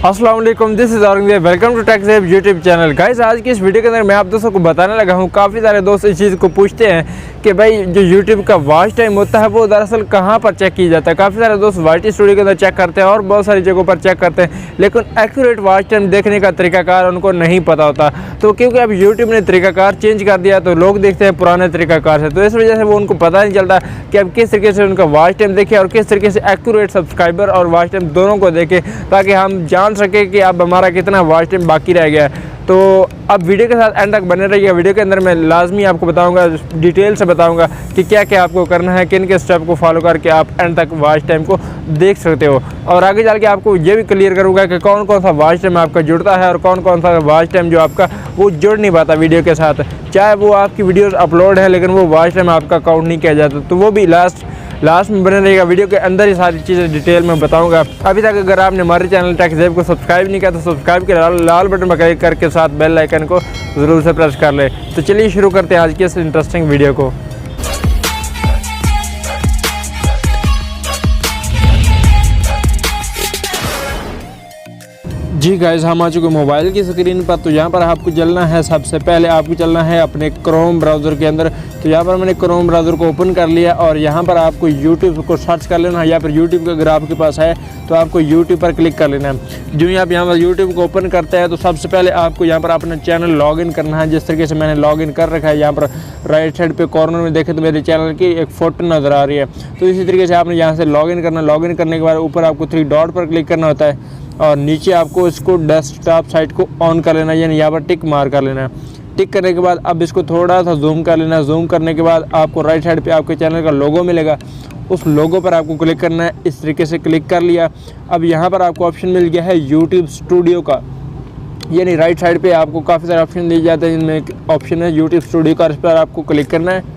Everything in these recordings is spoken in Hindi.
अस्सलाम वालेकुम, this is Aurangzeb. Welcome to Techzeb YouTube channel. Guys, आज की इस वीडियो के अंदर मैं आप दोस्तों को बताने लगा हूँ। काफ़ी सारे दोस्त इस चीज़ को पूछते हैं कि भाई जो यूट्यूब का वॉच टाइम होता है वो दरअसल कहाँ पर चेक किया जाता है। काफ़ी सारे दोस्त वाईटी स्टूडियो के अंदर चेक करते हैं और बहुत सारी जगहों पर चेक करते हैं, लेकिन एक्यूरेट वॉच टाइम देखने का तरीकाकार उनको नहीं पता होता। तो क्योंकि अब यूट्यूब ने तरीकाकार चेंज कर दिया तो लोग देखते हैं पुराने तरीकाकार से, तो इस वजह से वो उनको पता नहीं चलता कि अब किस तरीके से उनका वॉच टाइम देखे और किस तरीके से एक्यूरेट सब्सक्राइबर और वॉच टाइम दोनों को देखें, ताकि हम जान सकें कि अब हमारा कितना वॉच टाइम बाकी रह गया है। तो अब वीडियो के साथ एंड तक बने रहिए। वीडियो के अंदर मैं लाजमी आपको बताऊंगा, डिटेल से बताऊंगा कि क्या क्या आपको करना है, किन के स्टेप को फॉलो करके आप एंड तक वॉच टाइम को देख सकते हो। और आगे चल के आपको ये भी क्लियर करूंगा कि कौन कौन सा वॉच टाइम आपका जुड़ता है और कौन कौन सा वॉच टाइम जो आपका वो जुड़ नहीं पाता वीडियो के साथ। चाहे वो आपकी वीडियोज़ अपलोड है लेकिन वो वॉच टाइम आपका काउंट नहीं किया जाता, तो वो भी लास्ट में बने रहेगा। वीडियो के अंदर ही सारी चीज़ें डिटेल में बताऊंगा। अभी तक अगर आपने हमारे चैनल टेक्ज़ेब को सब्सक्राइब नहीं किया तो सब्सक्राइब के लाल बटन पर क्लिक करके साथ बेल आइकन को ज़रूर से प्रेस कर ले। तो चलिए शुरू करते हैं आज की इस इंटरेस्टिंग वीडियो को। जी गाइस, हम आ चुके मोबाइल की स्क्रीन पर। तो यहाँ पर आपको चलना है, सबसे पहले आपको चलना है अपने क्रोम ब्राउज़र के अंदर। तो यहाँ पर मैंने क्रोम ब्राउज़र को ओपन कर लिया और यहाँ पर आपको यूट्यूब को सर्च कर लेना है, या फिर यूट्यूब का अगर आपके पास है तो आपको यूट्यूब पर क्लिक कर लेना है। जो ही आप यहाँ पर यूट्यूब को ओपन करते हैं तो सबसे पहले आपको यहाँ पर अपना चैनल लॉगिन करना है। जिस तरीके से मैंने लॉगिन कर रखा है, यहाँ पर राइट साइड पे कॉर्नर में देखें तो मेरे चैनल की एक फ़ोटो नज़र आ रही है। तो इसी तरीके से आपने यहाँ से लॉगिन करना। लॉगिन करने के बाद ऊपर आपको 3 डॉट पर क्लिक करना होता है और नीचे आपको इसको डेस्कटॉप साइट को ऑन कर लेना है, यानी यहाँ पर टिक मार कर लेना है। टिक करने के बाद अब इसको थोड़ा सा जूम कर लेना है। जूम करने के बाद आपको राइट साइड पे आपके चैनल का लोगो मिलेगा, उस लोगो पर आपको क्लिक करना है। इस तरीके से क्लिक कर लिया। अब यहाँ पर आपको ऑप्शन मिल गया है यूट्यूब स्टूडियो का, यानी राइट साइड पे आपको काफ़ी सारे ऑप्शन दिए जाते हैं, जिनमें एक ऑप्शन है यूट्यूब स्टूडियो का। इस पर आपको क्लिक करना है।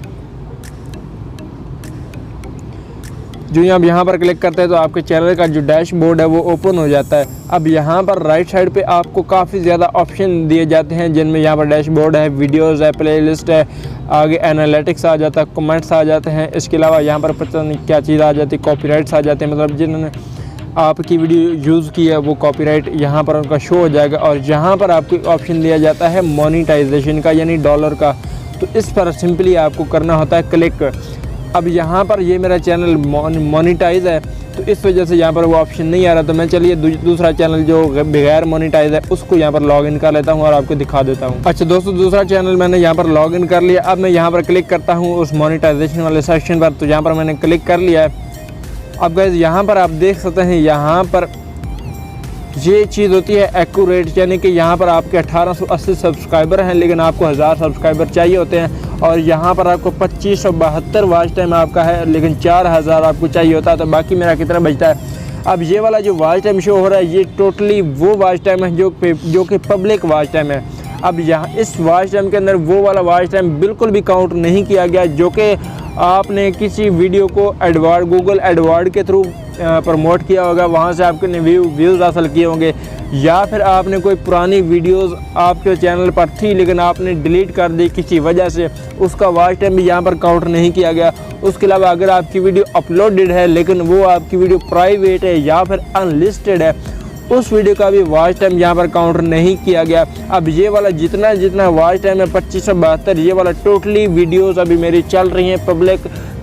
जो आप यहाँ पर क्लिक करते हैं तो आपके चैनल का जो डैशबोर्ड है वो ओपन हो जाता है। अब यहाँ पर राइट साइड पे आपको काफ़ी ज़्यादा ऑप्शन दिए जाते हैं, जिनमें यहाँ पर डैशबोर्ड है, वीडियोज़ है, प्लेलिस्ट है, आगे एनालिटिक्स आ जाता है, कमेंट्स आ जाते हैं। इसके अलावा यहाँ पर पता नहीं क्या चीज़ आ जाती है, कॉपीराइट्स आ जाते हैं, मतलब जिन्होंने आपकी वीडियो यूज़ की है वो कॉपीराइट यहाँ पर उनका शो हो जाएगा। और यहाँ पर आपको ऑप्शन दिया जाता है मोनेटाइजेशन का, यानी डॉलर का। तो इस पर सिंपली आपको करना होता है क्लिक। अब यहाँ पर ये मेरा चैनल मोनेटाइज है, तो इस वजह से यहाँ पर वो ऑप्शन नहीं आ रहा। तो मैं चलिए दूसरा चैनल जो बगैर मोनेटाइज है उसको यहाँ पर लॉगिन कर लेता हूँ और आपको दिखा देता हूँ। अच्छा दोस्तों, दूसरा चैनल मैंने यहाँ पर लॉगिन कर लिया। अब मैं यहाँ पर क्लिक करता हूँ उस मोनेटाइजेशन वाले सेक्शन पर। तो यहाँ पर मैंने क्लिक कर लिया है। अब गाइस, यहाँ पर आप देख सकते हैं, यहाँ पर ये चीज़ होती है एक्यूरेट, यानी कि यहाँ पर आपके 1880 सब्सक्राइबर हैं लेकिन आपको 1000 सब्सक्राइबर चाहिए होते हैं। और यहाँ पर आपको 2572 वॉच टाइम आपका है लेकिन 4000 आपको चाहिए होता है। तो बाकी मेरा कितना बचता है। अब ये वाला जो वॉच टाइम शो हो रहा है ये टोटली वो वॉच टाइम है जो कि पब्लिक वॉच टाइम है। अब यहाँ इस वॉच टाइम के अंदर वो वाला वॉच टाइम बिल्कुल भी काउंट नहीं किया गया जो कि आपने किसी वीडियो को गूगल एडवर्ड के थ्रू प्रमोट किया होगा, वहाँ से आपने व्यूज़ हासिल किए होंगे, या फिर आपने कोई पुरानी वीडियोस आपके चैनल पर थी लेकिन आपने डिलीट कर दी किसी वजह से, उसका वॉच टाइम भी यहाँ पर काउंट नहीं किया गया। उसके अलावा अगर आपकी वीडियो अपलोडेड है लेकिन वो आपकी वीडियो प्राइवेट है या फिर अनलिस्टेड है, उस वीडियो का भी वॉच टाइम यहाँ पर काउंट नहीं किया गया। अब ये वाला जितना वॉच टाइम है 2572, ये वाला टोटली वीडियोस अभी मेरी चल रही हैं,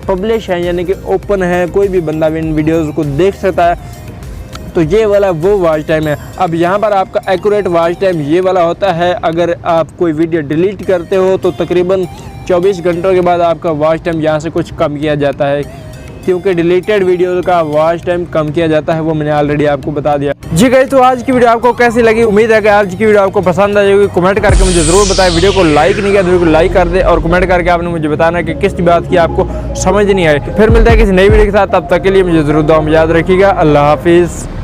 पब्लिश है, यानी कि ओपन है, कोई भी बंदा भी इन वीडियोस को देख सकता है। तो ये वाला वो वॉच टाइम है। अब यहाँ पर आपका एक्यूरेट वॉच टाइम ये वाला होता है, अगर आप कोई वीडियो डिलीट करते हो तो तकरीबन 24 घंटों के बाद आपका वॉच टाइम यहाँ से कुछ कम किया जाता है, क्योंकि डिलीटेड वीडियो का वॉच टाइम कम किया जाता है, वो मैंने ऑलरेडी आपको बता दिया। जी गाइस, तो आज की वीडियो आपको कैसी लगी? उम्मीद है कि आज की वीडियो आपको पसंद आ जाएगी। कमेंट करके मुझे ज़रूर बताएं। वीडियो को लाइक नहीं किया तो वीडियो को लाइक कर दे और कमेंट करके आपने मुझे बताना कि किस बात की आपको समझ नहीं आई। फिर मिलता है किसी नई वीडियो के साथ, तब तक के लिए मुझे ज़रूर दुआ में याद रखिएगा। अल्लाह हाफिज़।